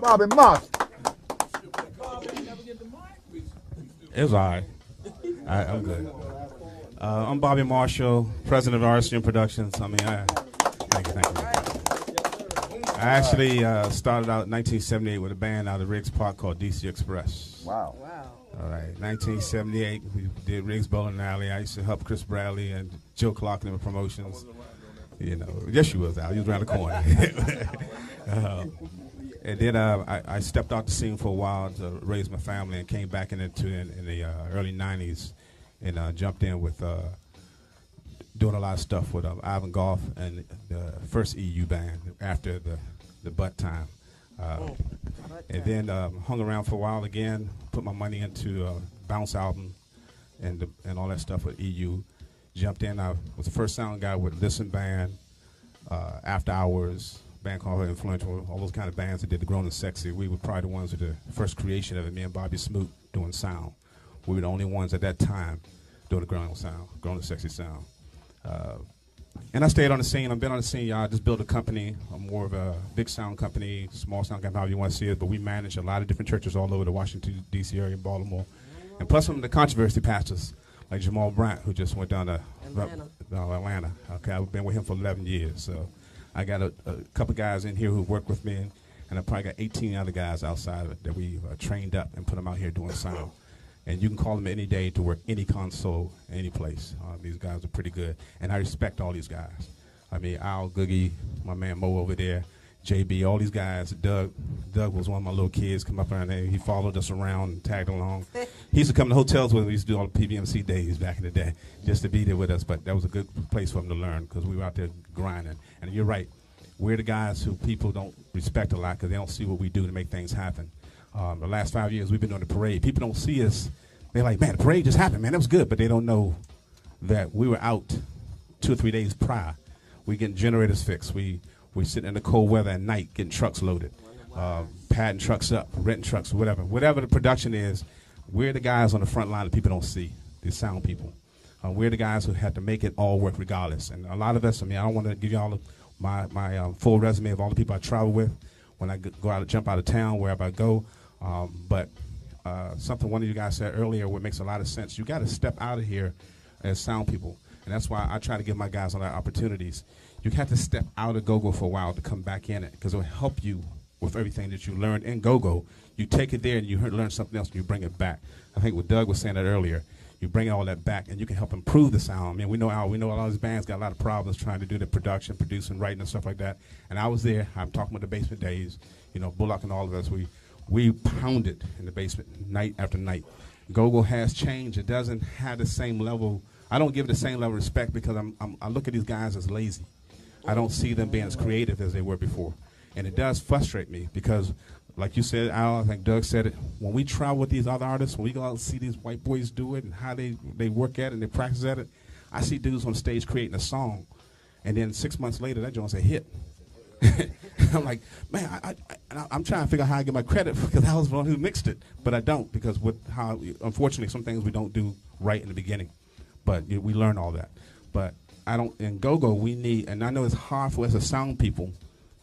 Bobby Marshall. It's all right. I'm good. I'm Bobby Marshall, president of RSM Productions. Thank you. I actually started out in 1978 with a band out of Riggs Park called DC Express. Wow. All right, 1978, we did Riggs Bowling Alley. I used to help Chris Bradley and Joe Clark in the promotions. You know, yes, you was out. You was around the corner. And then I stepped out the scene for a while to raise my family and came back into in the early 90s and jumped in with doing a lot of stuff with Ivan Goff and the first EU band after the Butt Time. And then hung around for a while again, put my money into Bounce album and all that stuff with EU. Jumped in. I was the first sound guy with Listen Band, After Hours, band called Influential, all those kind of bands that did the Grown and Sexy. We were probably the ones with the first creation of it, me and Bobby Smoot doing sound. We were the only ones at that time doing the Grown and Sexy sound. And I stayed on the scene. I've been on the scene, y'all. I just built a company. I'm more of a big sound company, small sound company, however you want to see it, but we manage a lot of different churches all over the Washington, D.C. area, Baltimore. And plus some of the controversy pastors, like Jamal Brandt, who just went down to Atlanta. Okay, I've been with him for 11 years. So I got a couple guys in here who work with me, and I probably got 18 other guys outside of it that we trained up and put them out here doing sound. And you can call them any day to work any console, any place. These guys are pretty good. And I respect all these guys. I mean, Al, Googie, my man Mo over there, JB, all these guys. Doug was one of my little kids, come up around there. He followed us around and tagged along. He used to come to hotels with us. We used to do all the PBMC days back in the day just to be there with us. But that was a good place for him to learn because we were out there grinding. And you're right. We're the guys who people don't respect a lot because they don't see what we do to make things happen. The last 5 years we've been doing the parade. People don't see us. They're like, man, the parade just happened, man. That was good. But they don't know that we were out 2 or 3 days prior. We getting generators fixed. We sitting in the cold weather at night getting trucks loaded, padding trucks up, renting trucks, whatever. Whatever the production is, we're the guys on the front line that people don't see, the sound people. We're the guys who have to make it all work regardless. And a lot of us, I mean, I don't want to give you all my full resume of all the people I travel with when I go out, jump out of town, wherever I go. But something one of you guys said earlier, what makes a lot of sense, you got to step out of here as sound people. And that's why I try to give my guys a lot of opportunities. You have to step out of go-go for a while to come back in it because it will help you with everything that you learned in go-go. You take it there and you learn something else and you bring it back. I think what Doug was saying that earlier, you bring all that back and you can help improve the sound. I mean, we know a lot of these bands got a lot of problems trying to do the production, producing, writing, and stuff like that. And I was there. I'm talking about the basement days. You know, Bullock and all of us, we pounded in the basement night after night. Go-go has changed. It doesn't have the same level. I don't give it the same level of respect because I look at these guys as lazy. I don't see them being as creative as they were before. And it does frustrate me because, like you said, Al, I think Doug said it, when we travel with these other artists, when we go out and see these white boys do it and how they work at it and they practice at it, I see dudes on stage creating a song, and then 6 months later, that joint's a hit. I'm like, man, I'm trying to figure out how I get my credit because I was the one who mixed it, but I don't because unfortunately, some things we don't do right in the beginning, but we learn all that. But in go-go, we need, and I know it's hard for us as sound people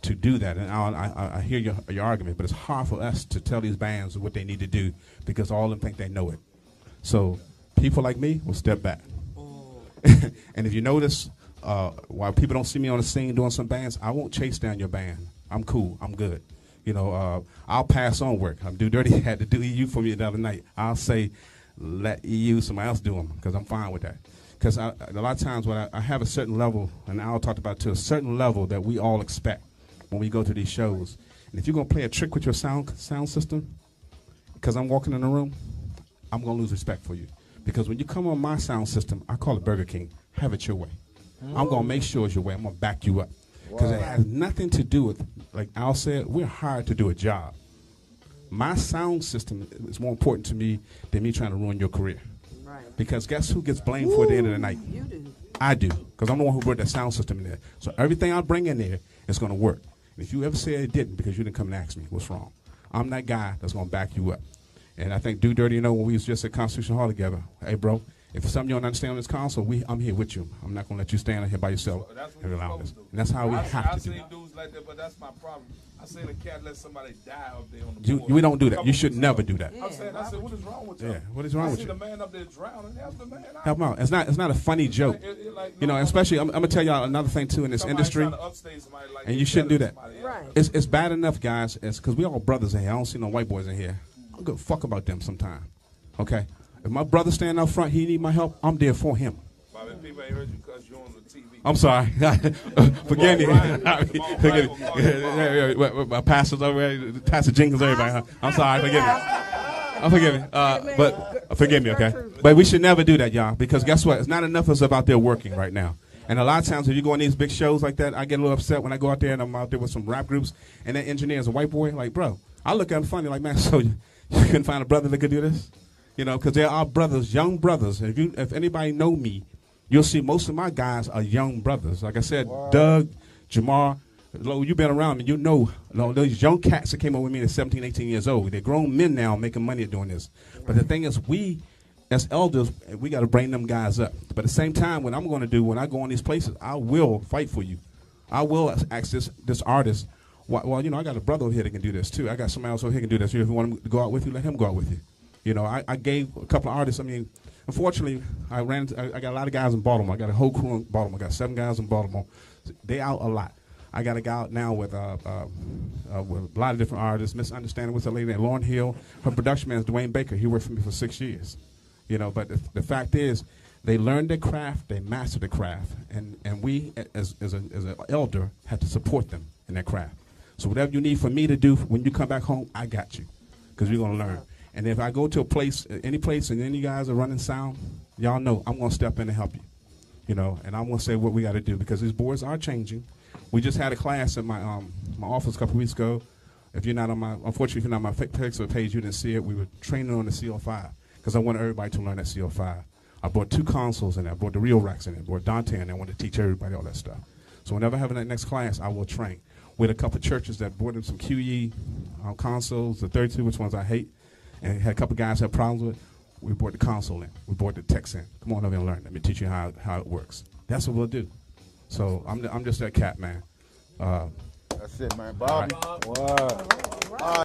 to do that, and I hear your argument, but it's hard for us to tell these bands what they need to do because all of them think they know it. So people like me will step back. And if you notice, while people don't see me on the scene doing some bands, I won't chase down your band. I'm cool. I'm good. You know, I'll pass on work. Do Dirty had to do EU for me the other night. I'll say, let EU, somebody else do them because I'm fine with that. Because a lot of times when I have a certain level, and Al talked about to a certain level that we all expect when we go to these shows. And if you're going to play a trick with your sound system, because I'm walking in the room, I'm going to lose respect for you. Because when you come on my sound system, I call it Burger King. Have it your way. I'm going to make sure it's your way. I'm going to back you up. Because it has nothing to do with, like Al said, we're hired to do a job. My sound system is more important to me than me trying to ruin your career. Right. Because guess who gets blamed for at the end of the night? You do. I do. Because I'm the one who brought that sound system in there. So everything I bring in there is going to work. And if you ever say it didn't because you didn't come and ask me what's wrong, I'm that guy that's going to back you up. And I think Do Dirty, when we was just at Constitution Hall together, hey, bro, If it's something you don't understand on this console, I'm here with you. I'm not going to let you stand here by yourself. Well, that's what and you're allow this. supposed to do. And that's how we have I to do seen it. dudes like that, but that's my problem. I seen a cat let somebody die up there on the You, board. we don't do that. Couple You should weeks never ago. do that. I'm saying, I said, what is wrong with you? Yeah, what is wrong with I see you? the man up there drowning. Help the man out. Help him out. It's not a funny joke. You know, especially, I'm going to tell y'all another thing, too, in this industry. And you shouldn't do that. Right. It's bad enough, guys, because we all brothers in here. I don't see no white boys in here. I don't give a fuck about them sometime. Okay? If my brother stand out front, he need my help, I'm there for him. Bobby, people ain't heard you because you're on the TV. I'm sorry. Forgive me. My pastors over there, Pastor Jenkins, everybody. Huh? I'm sorry. Forgive me. Forgive me. But forgive me, okay? But we should never do that, y'all, because guess what? It's not enough of us out there working right now. And a lot of times when you go on these big shows like that, I get a little upset when I go out there and I'm out there with some rap groups, and that engineer is a white boy. Like, bro, I look at him funny, like, man, so you couldn't find a brother that could do this? You know, because there are brothers, young brothers. If anybody know me, you'll see most of my guys are young brothers. Like I said, wow. Doug, Jamar, you've been around me. You know those young cats that came up with me at 17, 18 years old. They're grown men now making money at doing this. But the thing is, we, as elders, we got to bring them guys up. But at the same time, what I'm going to do when I go on these places, I will fight for you. I will ask this artist, well, you know, I got a brother over here that can do this, too. I got somebody else over here that can do this. If you want him to go out with you, let him go out with you. You know, I gave a couple of artists, I mean, unfortunately, I got a lot of guys in Baltimore. I got a whole crew in Baltimore. I got 7 guys in Baltimore. They out a lot. I got a guy out now with a lot of different artists. Misunderstanding with a lady named Lauren Hill. Her production man is Dwayne Baker. He worked for me for 6 years. You know, but the fact is, they learned their craft, they mastered the craft, and we, as an elder, have to support them in their craft. So whatever you need for me to do when you come back home, I got you, because we're going to learn. And if I go to a place, any place, and any guys are running sound, y'all know I'm going to step in and help you. You know, and I'm going to say what we got to do, because these boards are changing. We just had a class at my office a couple weeks ago. If you're not on my, unfortunately, if you're not on my Facebook page, you didn't see it. We were training on the CO5, because I wanted everybody to learn that CO5. I brought 2 consoles in there. I brought the real racks in there. I brought Dante in there. I wanted to teach everybody all that stuff. So whenever I have that next class, I will train. We had a couple of churches that brought in some QE consoles, the 32, which ones I hate. And had a couple guys have problems with it. We brought the console in. We brought the text in. Come on over and learn. Let me teach you how it works. That's what we'll do. So I'm just that cat, man. That's it, man. Bobby. Right. Wow.